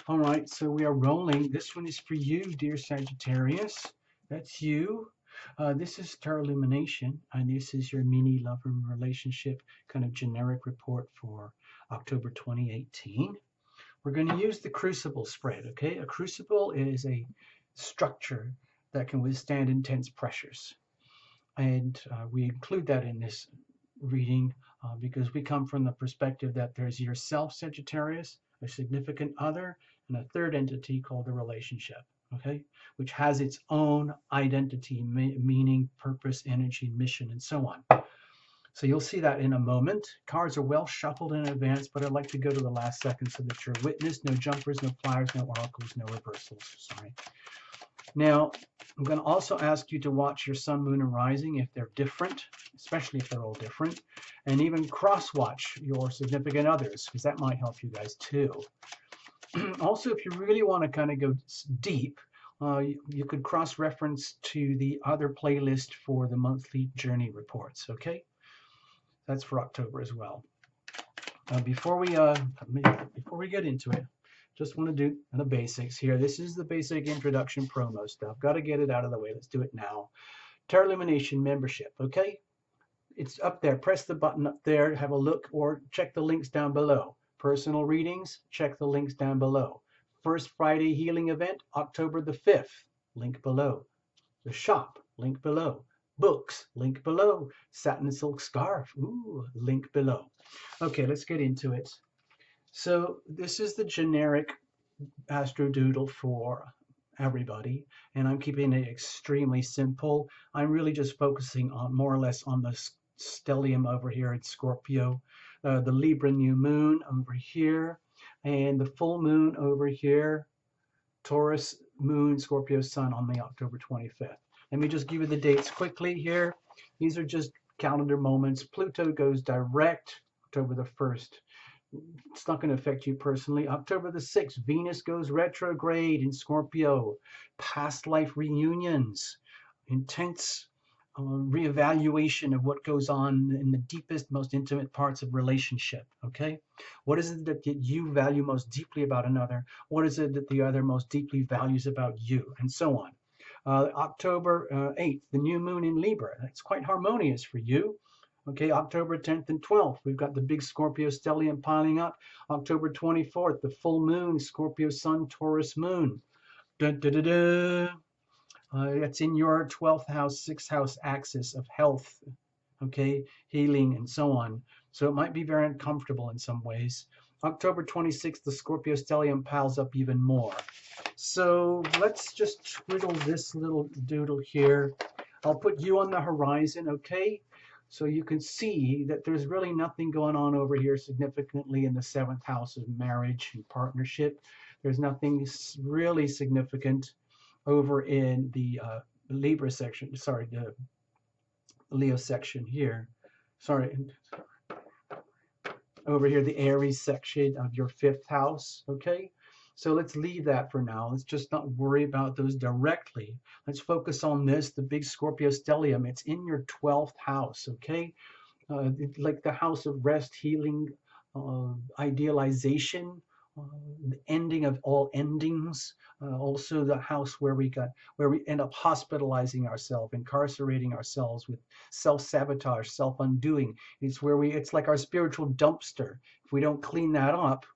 All right, so we are rolling. This one is for you, dear Sagittarius. That's you. This is Star Illumination, and this is your mini love and relationship kind of generic report for October 2018. We're going to use the crucible spread, okay? A crucible is a structure that can withstand intense pressures. And we include that in this reading because we come from the perspective that there's yourself, Sagittarius, a significant other, and a third entity called the relationship, okay, which has its own identity, meaning, purpose, energy, mission, and so on. So you'll see that in a moment. Cards are well shuffled in advance, but I'd like to go to the last second so that you're witness. No jumpers, no flyers, no oracles, no reversals. Sorry. Now, I'm going to also ask you to watch your sun, moon, and rising if they're different, especially if they're all different, and even cross-watch your significant others, because that might help you guys too. Also, if you really want to kind of go deep, you could cross-reference to the other playlist for the monthly journey reports, okay? That's for October as well. Before we get into it, just want to do the basics here. This is the basic introduction promo stuff. Got to get it out of the way. Let's do it now. Tarot Illumination membership, okay? It's up there. Press the button up there, have a look, or check the links down below. Personal readings, check the links down below. First Friday healing event, October the 5th, link below. The shop, link below. Books, link below. Satin silk scarf, ooh, link below. Okay, let's get into it. So this is the generic astro doodle for everybody, and I'm keeping it extremely simple. I'm really just focusing on more or less on the stellium over here in Scorpio, the Libra new moon over here, and the full moon over here, Taurus moon, Scorpio sun on the October 25th. Let me just give you the dates quickly here. These are just calendar moments. Pluto goes direct October the 1st. It's not going to affect you personally. October the 6th, Venus goes retrograde in Scorpio. Past life reunions, intense reevaluation of what goes on in the deepest, most intimate parts of relationship, okay? What is it that you value most deeply about another? What is it that the other most deeply values about you? And so on. October 8th, the new moon in Libra. It's quite harmonious for you. Okay, October 10th and 12th, we've got the big Scorpio stellium piling up. October 24th, the full moon, Scorpio sun, Taurus moon. Dun, dun, dun, dun. That's in your 12th house, 6th house axis of health, okay, healing, and so on. So it might be very uncomfortable in some ways. October 26th, the Scorpio stellium piles up even more. So let's just twiddle this little doodle here. I'll put you on the horizon, okay? So you can see that there's really nothing going on over here significantly in the 7th house of marriage and partnership. There's nothing really significant over in the Libra section, sorry, the Leo section here. Sorry, over here, the Aries section of your 5th house, okay? So let's leave that for now. Let's just not worry about those directly. Let's focus on this, the big Scorpio stellium. It's in your 12th house, okay? Like the house of rest, healing, idealization, the ending of all endings. Also the house where we end up hospitalizing ourselves, incarcerating ourselves with self-sabotage, self-undoing. It's like our spiritual dumpster. If we don't clean that up,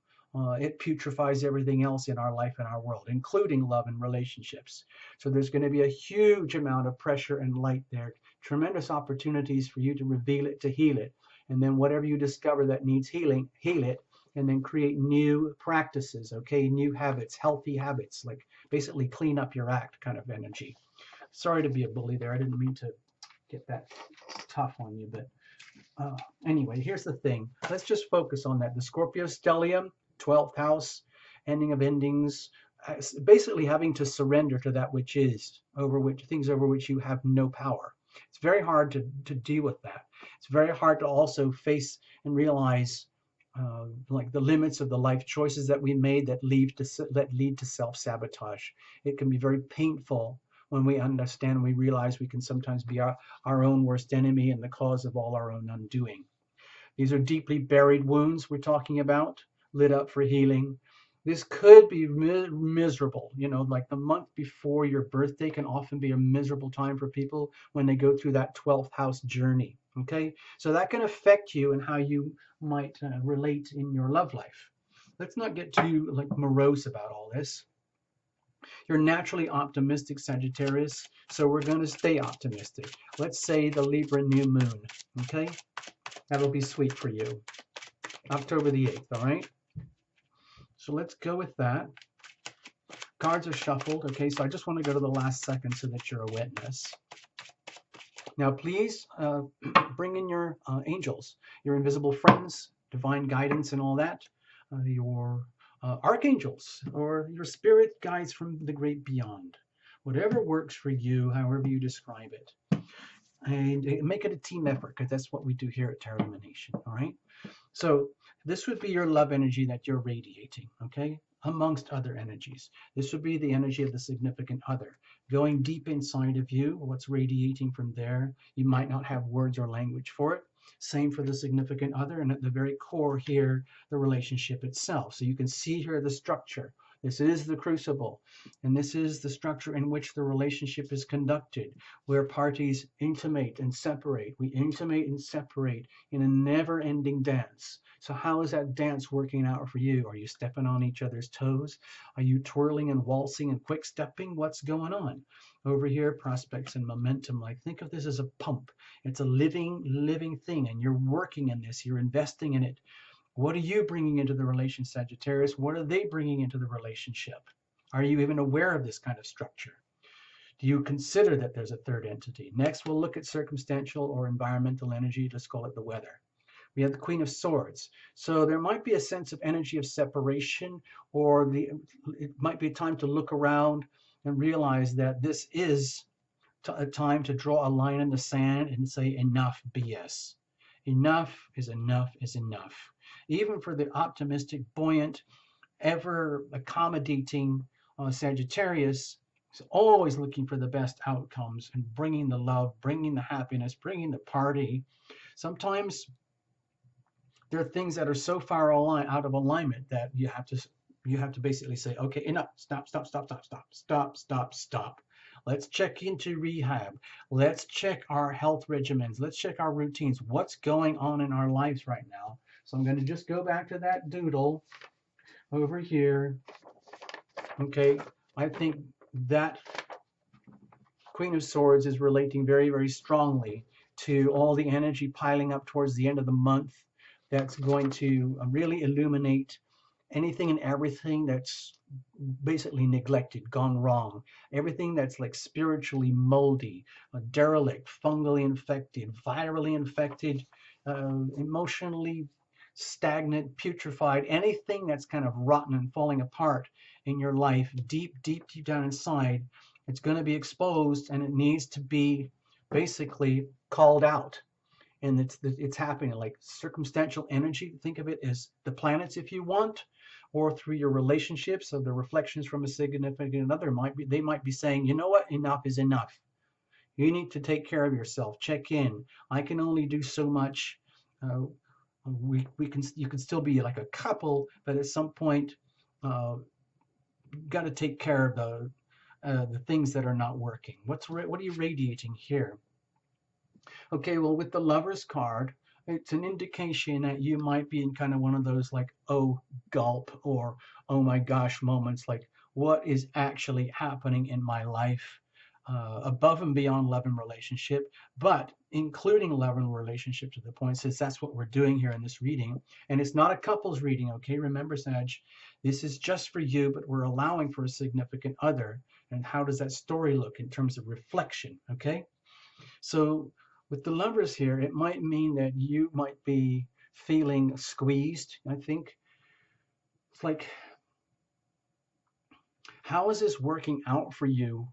it putrefies everything else in our life and our world, including love and relationships. So there's going to be a huge amount of pressure and light there. Tremendous opportunities for you to reveal it, to heal it. And then whatever you discover that needs healing, heal it, and then create new practices, okay? New habits, healthy habits, like basically clean up your act kind of energy. Sorry to be a bully there. I didn't mean to get that tough on you, but anyway, here's the thing. Let's just focus on that. The Scorpio stellium, 12th house, ending of endings, basically having to surrender to that which is, things over which you have no power. It's very hard to deal with that. It's very hard to also face and realize like the limits of the life choices that we made that lead to self-sabotage. It can be very painful when we understand, we realize we can sometimes be our own worst enemy and the cause of all our own undoing. These are deeply buried wounds we're talking about, lit up for healing. This could be miserable. You know, like the month before your birthday can often be a miserable time for people when they go through that 12th house journey. Okay, so that can affect you and how you might relate in your love life. Let's not get too like morose about all this. You're naturally optimistic, Sagittarius, so we're going to stay optimistic. Let's say the Libra new moon. Okay, that'll be sweet for you. October the 8th, all right? So let's go with that. Cards are shuffled. Okay, so I just want to go to the last second so that you're a witness. Now, please bring in your angels, your invisible friends, divine guidance, and all that, your archangels, or your spirit guides from the great beyond. Whatever works for you, however you describe it. And make it a team effort, because that's what we do here at Tarot Lumination, all right? So this would be your love energy that you're radiating, okay? Amongst other energies. This would be the energy of the significant other. Going deep inside of you, what's radiating from there. You might not have words or language for it. Same for the significant other, and at the very core here, the relationship itself. So you can see here the structure. This is the crucible, and this is the structure in which the relationship is conducted, where parties intimate and separate. We intimate and separate in a never-ending dance. So how is that dance working out for you? Are you stepping on each other's toes? Are you twirling and waltzing and quick stepping? What's going on? Over here, prospects and momentum. Like, think of this as a pump. It's a living thing, and you're working in this. You're investing in it. What are you bringing into the relation, Sagittarius? What are they bringing into the relationship? Are you even aware of this kind of structure? Do you consider that there's a third entity? Next, we'll look at circumstantial or environmental energy. Let's call it the weather. We have the Queen of Swords. So there might be a sense of energy of separation, or it might be a time to look around and realize that this is a time to draw a line in the sand and say enough BS. Enough is enough is enough. Even for the optimistic, buoyant, ever accommodating Sagittarius, is always looking for the best outcomes and bringing the love, bringing the happiness, bringing the party. Sometimes there are things that are so far out of alignment that you have to basically say, okay, enough, stop. Let's check into rehab. Let's check our health regimens. Let's check our routines. What's going on in our lives right now? So I'm going to just go back to that doodle over here. Okay, I think that Queen of Swords is relating very, very strongly to all the energy piling up towards the end of the month that's going to really illuminate anything and everything that's basically neglected, gone wrong, everything that's like spiritually moldy, derelict, fungally infected, virally infected, emotionally stagnant, putrefied, anything that's kind of rotten and falling apart in your life, deep down inside, it's going to be exposed, and it needs to be basically called out. And it's happening like circumstantial energy. Think of it as the planets, if you want, or through your relationships. So the reflections from a significant other they might be saying, you know what, enough is enough. You need to take care of yourself. Check in. I can only do so much. You can still be like a couple, but at some point, got to take care of the things that are not working. What are you radiating here? Okay, well, with the Lover's card, it's an indication that you might be in kind of one of those like, oh, gulp, or oh my gosh moments, like what is actually happening in my life, above and beyond love and relationship, but including love and relationship to the point, since that's what we're doing here in this reading. And it's not a couple's reading, okay? Remember, Sag, this is just for you, but we're allowing for a significant other. And how does that story look in terms of reflection, okay? So with the Lovers here, it might mean that you might be feeling squeezed, I think. It's like, how is this working out for you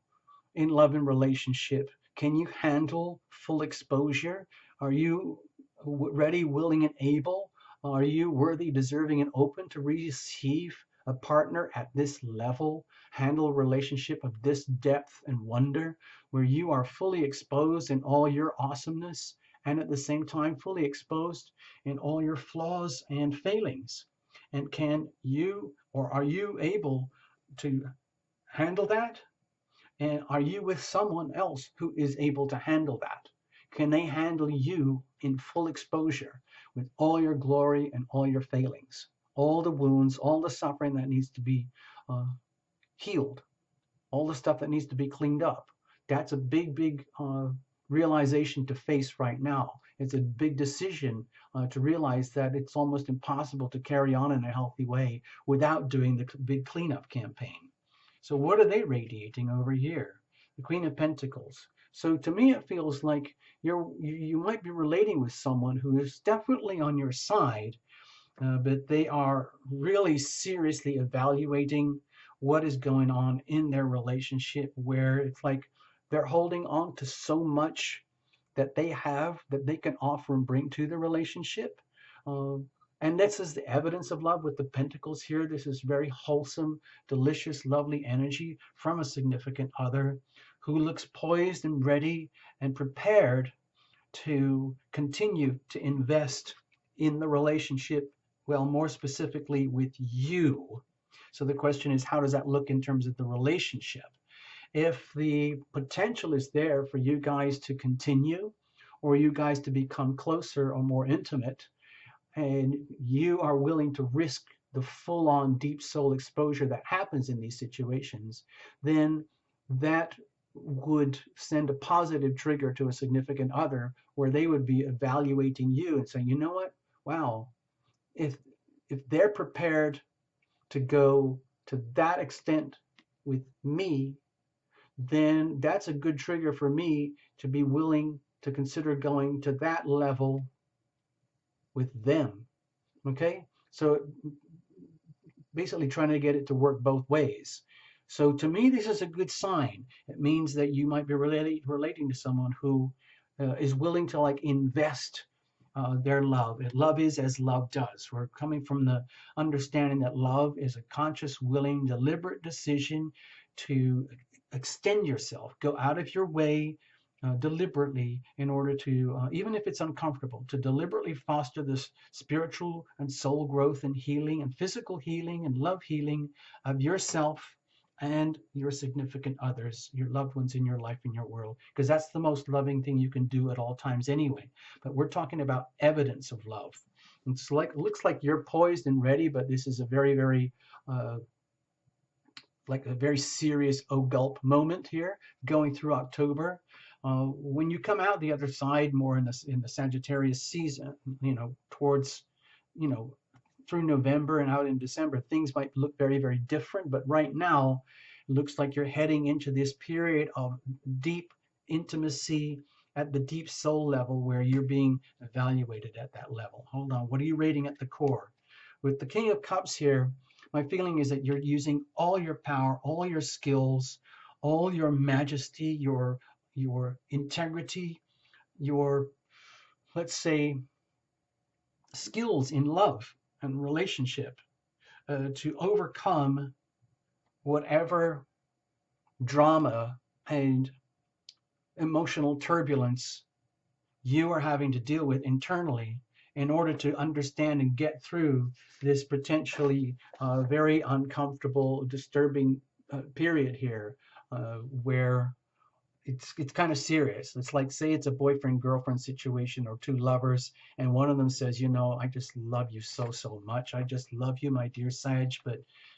in love and relationship? Can you handle full exposure? Are you ready, willing, and able? Are you worthy, deserving, and open to receive a partner at this level? Handle a relationship of this depth and wonder, where you are fully exposed in all your awesomeness, and at the same time fully exposed in all your flaws and failings. And can you, or are you able to handle that? And are you with someone else who is able to handle that? Can they handle you in full exposure with all your glory and all your failings, all the wounds, all the suffering that needs to be uh, healed, all the stuff that needs to be cleaned up? That's a big realization to face right now. It's a big decision to realize that it's almost impossible to carry on in a healthy way without doing the big cleanup campaign. So what are they radiating over here? The Queen of Pentacles. So to me, it feels like you might be relating with someone who is definitely on your side, but they are really seriously evaluating what is going on in their relationship, where it's like they're holding on to so much that they have that they can offer and bring to the relationship. Uh, and this is the evidence of love with the pentacles here. This is very wholesome, delicious, lovely energy from a significant other who looks poised and ready and prepared to continue to invest in the relationship, well, more specifically with you. So the question is, how does that look in terms of the relationship? If the potential is there for you guys to continue, or you guys to become closer or more intimate, and you are willing to risk the full-on deep soul exposure that happens in these situations, then that would send a positive trigger to a significant other where they would be evaluating you and saying, you know what, wow, if they're prepared to go to that extent with me, then that's a good trigger for me to be willing to consider going to that level with them. Okay, so basically trying to get it to work both ways. So to me, this is a good sign. It means that you might be relating to someone who is willing to like invest their love. And love is as love does. We're coming from the understanding that love is a conscious, willing, deliberate decision to extend yourself, go out of your way deliberately in order to, even if it's uncomfortable, to deliberately foster this spiritual and soul growth and healing and physical healing and love healing of yourself and your significant others, your loved ones in your life, in your world, because that's the most loving thing you can do at all times anyway. But we're talking about evidence of love. It's like, looks like you're poised and ready, but this is a very like a very serious gulp moment here going through October. When you come out the other side more in the Sagittarius season, towards, through November and out in December, things might look very different. But right now, it looks like you're heading into this period of deep intimacy at the deep soul level where you're being evaluated at that level. Hold on, what are you rating at the core? With the King of Cups here, my feeling is that you're using all your power, all your skills, all your majesty, your integrity, your, let's say, skills in love and relationship to overcome whatever drama and emotional turbulence you are having to deal with internally in order to understand and get through this potentially very uncomfortable, disturbing period here, where it's kind of serious. It's like, say it's a boyfriend-girlfriend situation or two lovers, and one of them says, I just love you so much. I just love you, my dear Sag, but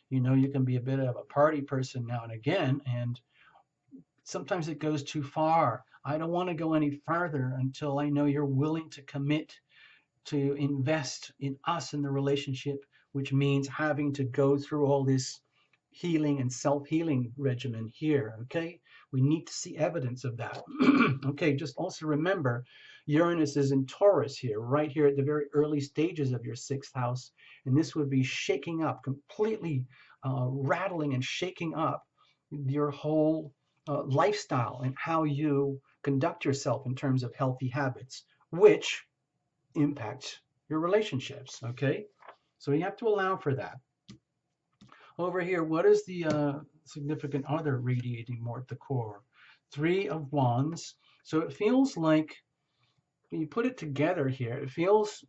you can be a bit of a party person now and again, and sometimes it goes too far. I don't want to go any further until I know you're willing to commit to invest in us in the relationship, which means having to go through all this healing and self-healing regimen here. Okay, we need to see evidence of that. Okay, just also remember Uranus is in Taurus here, right here at the very early stages of your sixth house, and this would be shaking up, completely rattling and shaking up your whole lifestyle and how you conduct yourself in terms of healthy habits, which impacts your relationships. Okay, so you have to allow for that. Over here, what is the significant other radiating more at the core? Three of Wands. So it feels like, when you put it together here, it feels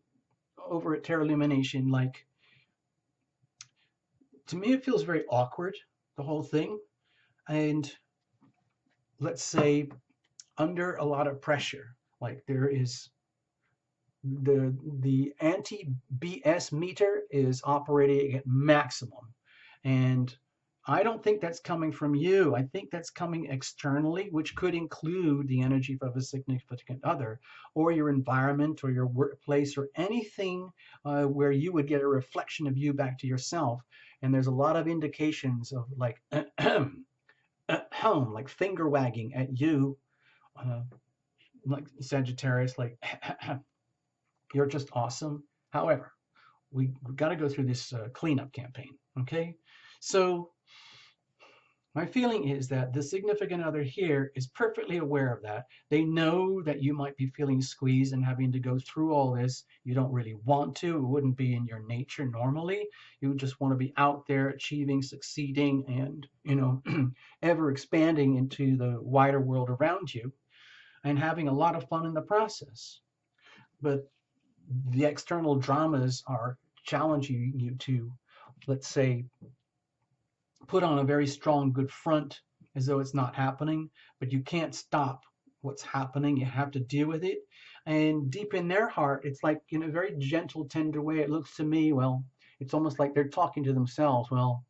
over at Terra Lumination like To me, it feels very awkward, the whole thing. And let's say under a lot of pressure, like there is the anti-BS meter is operating at maximum. And I don't think that's coming from you. I think that's coming externally, which could include the energy of a significant other, or your environment, or your workplace, or anything where you would get a reflection of you back to yourself. And there's a lot of indications of like, like finger wagging at you, uh, like Sagittarius, like, you're just awesome. However, we got to go through this cleanup campaign, okay? So my feeling is that the significant other here is perfectly aware of that. They know that you might be feeling squeezed and having to go through all this. You don't really want to. It wouldn't be in your nature normally. You would just want to be out there achieving, succeeding, and, ever expanding into the wider world around you and having a lot of fun in the process. But the external dramas are challenging you to, let's say, put on a very strong, good front as though it's not happening, but you can't stop what's happening. You have to deal with it. And deep in their heart, it's like in a very gentle, tender way, it looks to me, well, it's almost like they're talking to themselves. Well,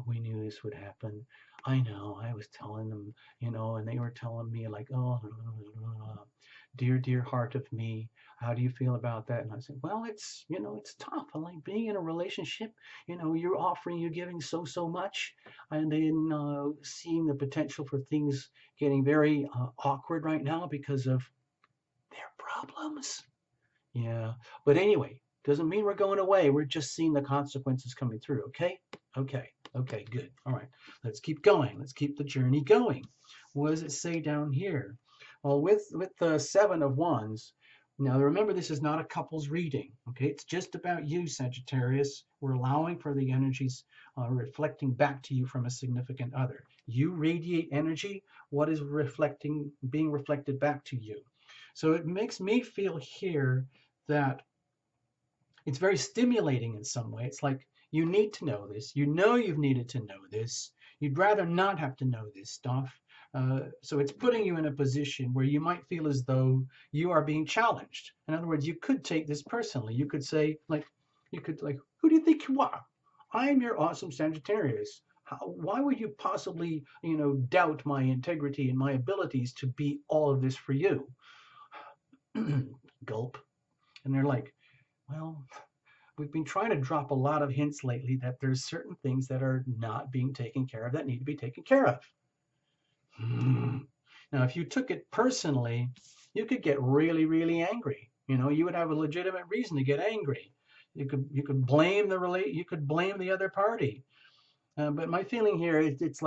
we knew this would happen. I know, I was telling them, and they were telling me like, oh, dear, dear heart of me, how do you feel about that? And I said, well, it's tough. I like being in a relationship. You're offering, you're giving so much, and then seeing the potential for things getting very awkward right now because of their problems. Yeah, but anyway, doesn't mean we're going away. We're just seeing the consequences coming through. Okay, okay, good. All right, let's keep going. Let's keep the journey going. What does it say down here? Well, with the Seven of Wands. Now remember, this is not a couple's reading. Okay, it's just about you, Sagittarius. We're allowing for the energies reflecting back to you from a significant other. You radiate energy. What is being reflected back to you? So it makes me feel here that it's very stimulating in some way. It's like you need to know this. You've needed to know this. You'd rather not have to know this stuff. So it's putting you in a position where you might feel as though you are being challenged. In other words, you could take this personally. You could say, who do you think you are? I'm your awesome Sagittarius. Why would you possibly, doubt my integrity and my abilities to be all of this for you? Gulp. And they're like, well, we've been trying to drop a lot of hints lately that there's certain things that are not being taken care of that need to be taken care of. Now, if you took it personally, you could get really, really angry. You would have a legitimate reason to get angry. You could blame the other party. But my feeling here is it's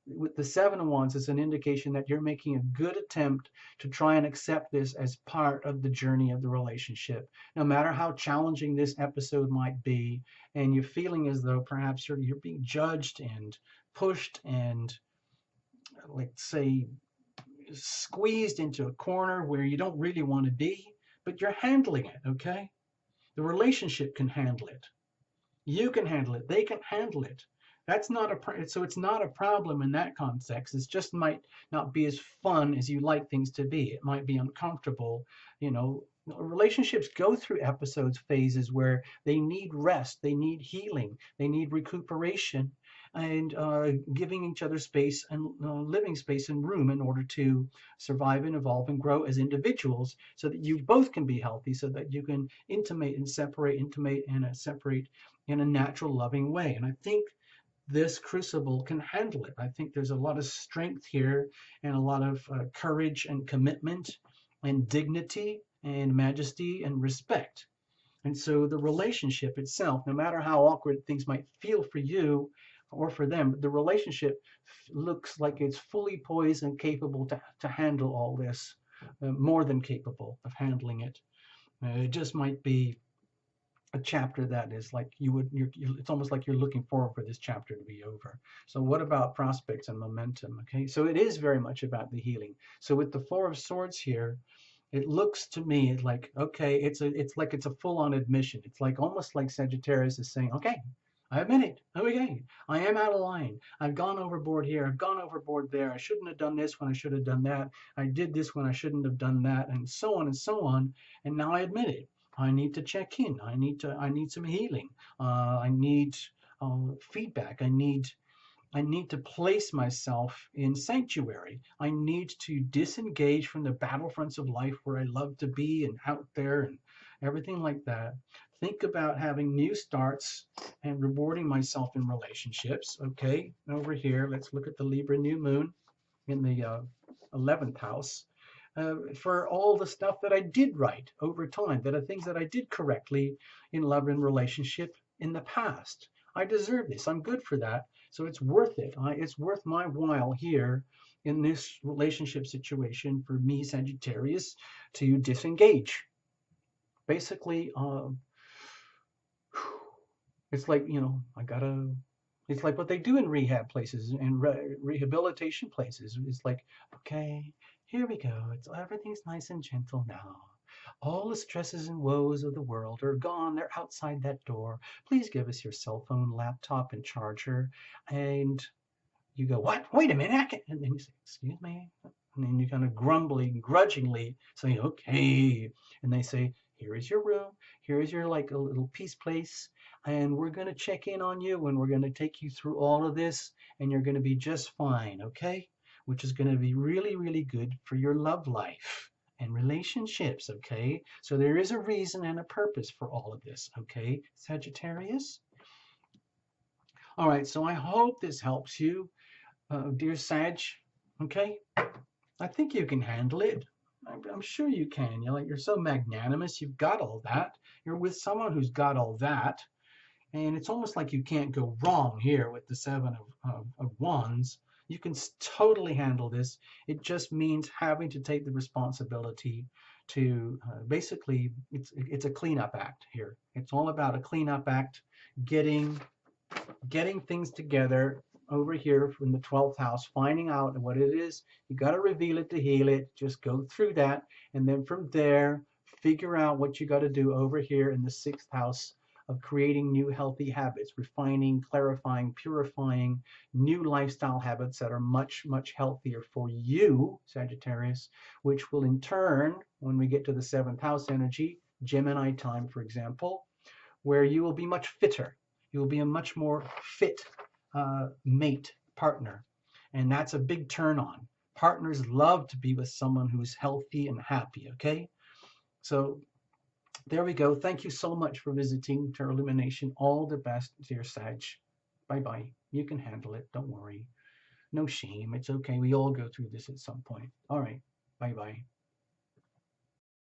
with the Seven of Wands, it's an indication that you're making a good attempt to try and accept this as part of the journey of the relationship, no matter how challenging this episode might be, and you're feeling as though perhaps you're being judged and pushed and, let's say, squeezed into a corner where you don't really want to be, but you're handling it, okay? The relationship can handle it. You can handle it. They can handle it. So it's not a problem in that context. It just might not be as fun as you like things to be. It might be uncomfortable. Relationships go through phases where they need rest, they need healing, they need recuperation, and giving each other space and living space and room in order to survive and evolve and grow as individuals, so that you both can be healthy, so that you can intimate and separate in a natural, loving way. And I think this crucible can handle it. I think there's a lot of strength here and a lot of courage and commitment and dignity and majesty and respect. And so the relationship itself, no matter how awkward things might feel for you or for them, the relationship looks like it's fully poised and capable to handle all this, more than capable of handling it. It just might be a chapter that is like it's almost like you're looking forward for this chapter to be over. So what about prospects and momentum? Okay, so it is very much about the healing. So with the Four of Swords here, it looks to me like, okay, it's a full-on admission. It's like almost like Sagittarius is saying, okay, I admit it. Okay, I am out of line. I've gone overboard here. I've gone overboard there. I shouldn't have done this when I should have done that. I did this when I shouldn't have done that, and so on and so on. And now I admit it. I need to check in. I need some healing. I need feedback. I need to place myself in sanctuary. I need to disengage from the battlefronts of life where I love to be and out there and everything like that. Think about having new starts and rewarding myself in relationships. Okay, over here, let's look at the Libra new moon in the 11th house. For all the stuff that I did right over time, that are things that I did correctly in love and relationship in the past. I deserve this. I'm good for that. So it's worth it. It's worth my while here in this relationship situation for me, Sagittarius, to disengage. Basically, it's like, I gotta, it's like what they do in rehab places and rehabilitation places. It's like, okay, here we go. Everything's nice and gentle now. All the stresses and woes of the world are gone. They're outside that door. Please give us your cell phone, laptop, and charger. And you go, what? Wait a minute. And then you say, excuse me. And then you kind of grumbling, grudgingly say, okay. And they say, here is your room. Here is your like a little peace place. And we're going to check in on you and we're going to take you through all of this and you're going to be just fine. Okay. Which is going to be really, really good for your love life and relationships. Okay. So there is a reason and a purpose for all of this. Okay. Sagittarius. All right. So I hope this helps you. Dear Sag, okay, I think you can handle it. I'm sure you can. You're so magnanimous. You've got all that. You're with someone who's got all that. And it's almost like you can't go wrong here with the Seven of Wands. You can totally handle this. It just means having to take the responsibility to basically, it's a cleanup act here. It's all about a cleanup act, getting things together over here from the 12th house, finding out what it is. You got to reveal it to heal it. Just go through that. And then from there, figure out what you got to do over here in the 6th house of creating new healthy habits, refining, clarifying, purifying new lifestyle habits that are much, much healthier for you, Sagittarius, which will in turn, when we get to the 7th house energy, Gemini time, for example, where you will be much fitter. You will be a much more fit mate, partner. And that's a big turn on. Partners love to be with someone who's healthy and happy, okay? So there we go. Thank you so much for visiting Tarot Illumination. All the best, dear Sag. Bye-bye. You can handle it. Don't worry. No shame. It's okay. We all go through this at some point. All right. Bye-bye.